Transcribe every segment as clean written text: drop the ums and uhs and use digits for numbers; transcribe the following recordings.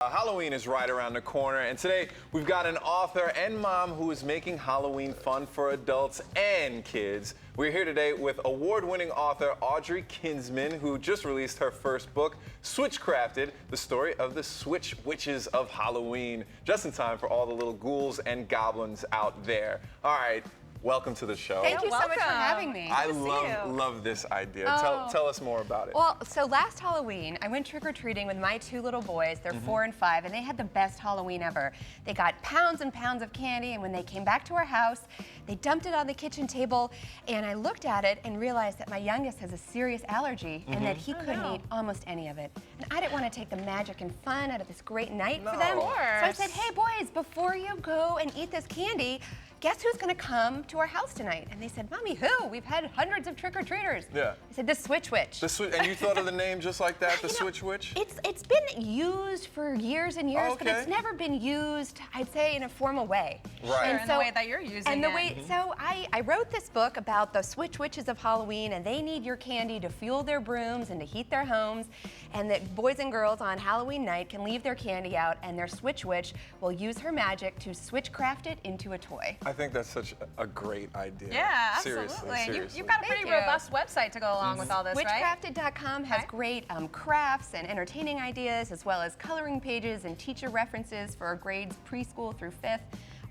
Halloween is right around the corner, and today we've got an author and mom who is making Halloween fun for adults and kids. We're here today with award-winning author Audrey Kinsman, who just released her first book, Switchcrafted, the story of the Switch Witches of Halloween. Just in time for all the little ghouls and goblins out there. All right. Welcome to the show. Thank you so much for having me. I love this idea. Tell us more about it. Well, so last Halloween, I went trick-or-treating with my two little boys. They're 4 and 5, and they had the best Halloween ever. They got pounds and pounds of candy, and when they came back to our house, they dumped it on the kitchen table, and I looked at it and realized that my youngest has a serious allergy and that he couldn't eat almost any of it. And I didn't want to take the magic and fun out of this great night for them. So I said, hey boys, before you go and eat this candy, guess who's going to come to our house tonight? And they said, Mommy, who? We've had hundreds of trick-or-treaters. Yeah. I said, the Switch Witch. And you thought of the name just like that, the Switch Witch? It's been used for years and years, but it's never been used, I'd say, in a formal way. Right. And in the way that you're using it. So I wrote this book about the Switch Witches of Halloween, and they need your candy to fuel their brooms and to heat their homes, and that boys and girls on Halloween night can leave their candy out, and their Switch Witch will use her magic to switchcraft it into a toy. I think that's such a great idea. Yeah, absolutely. Seriously. You've got a pretty robust website to go along with all this, right? Switchcrafted.com has great crafts and entertaining ideas, as well as coloring pages and teacher references for grades preschool through 5th.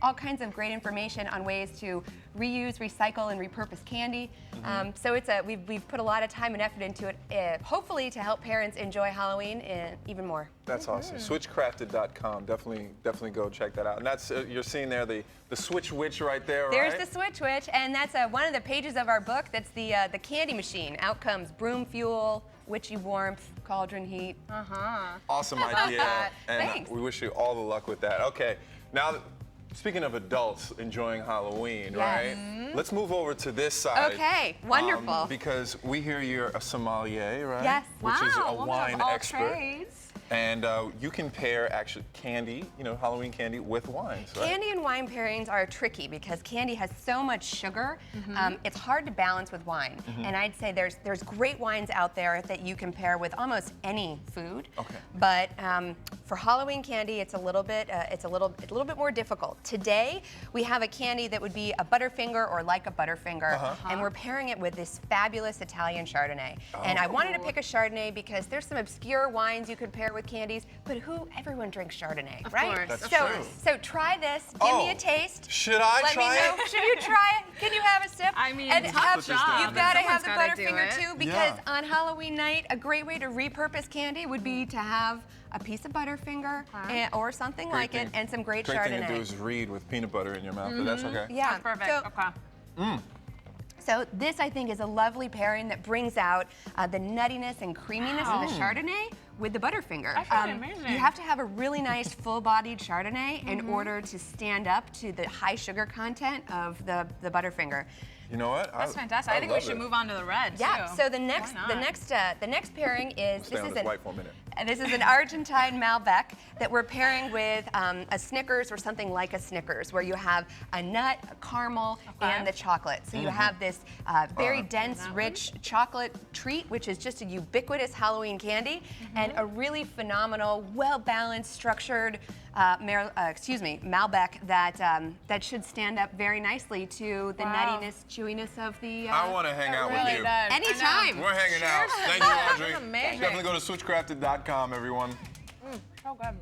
All kinds of great information on ways to reuse, recycle, and repurpose candy. So we've put a lot of time and effort into it, hopefully to help parents enjoy Halloween even more. That's awesome. Switchcrafted.com. Definitely go check that out. And that's you're seeing there the Switch Witch right there, right? There's the Switch Witch, and that's one of the pages of our book. That's the candy machine. Out comes broom fuel, witchy warmth, cauldron heat. Awesome idea. And Thanks. we wish you all the luck with that. Okay, now speaking of adults enjoying Halloween, right? Let's move over to this side. Okay, wonderful. Because we hear you're a sommelier, right? Yes. Which is a Woman wine of all expert. trades. And you can pair actually candy, Halloween candy with wines, right? Candy and wine pairings are tricky because candy has so much sugar. It's hard to balance with wine. And I'd say there's great wines out there that you can pair with almost any food. Okay. But for Halloween candy, it's a little bit more difficult. Today we have a candy that would be a Butterfinger or like a Butterfinger, and we're pairing it with this fabulous Italian Chardonnay. And I wanted to pick a Chardonnay because there's some obscure wines you could pair with candies, but everyone drinks Chardonnay, right? That's true. So try this. Give me a taste. Should I Let try me know. it? Should you try it? Can you have a sip? I mean, and tough job. you've got to have the Someone's gotta do Butterfinger it. too, because on Halloween night, a great way to repurpose candy would be to have a piece of Butterfinger or something like it, and some great Chardonnay. Great thing to do is read with peanut butter in your mouth, but that's okay. Yeah, That's perfect. So this, I think, is a lovely pairing that brings out the nuttiness and creaminess of the Chardonnay with the Butterfinger. I find it amazing. You have to have a really nice full-bodied Chardonnay in order to stand up to the high sugar content of the Butterfinger. You know what? That's fantastic. I think we should move on to the red, Yeah. too. So the next pairing is Stay on this white for a minute. This is an Argentine Malbec that we're pairing with a Snickers or something like a Snickers, where you have a nut, a caramel, and the chocolate. So you have this very dense, rich chocolate treat, which is just a ubiquitous Halloween candy, and a really phenomenal, well-balanced, structured Malbec that should stand up very nicely to the nuttiness, chewiness of the. I want to hang out with you. Anytime. We're hanging out. Thank you, Audrey. Amazing. Definitely go to switchcrafted.com, everyone. So good.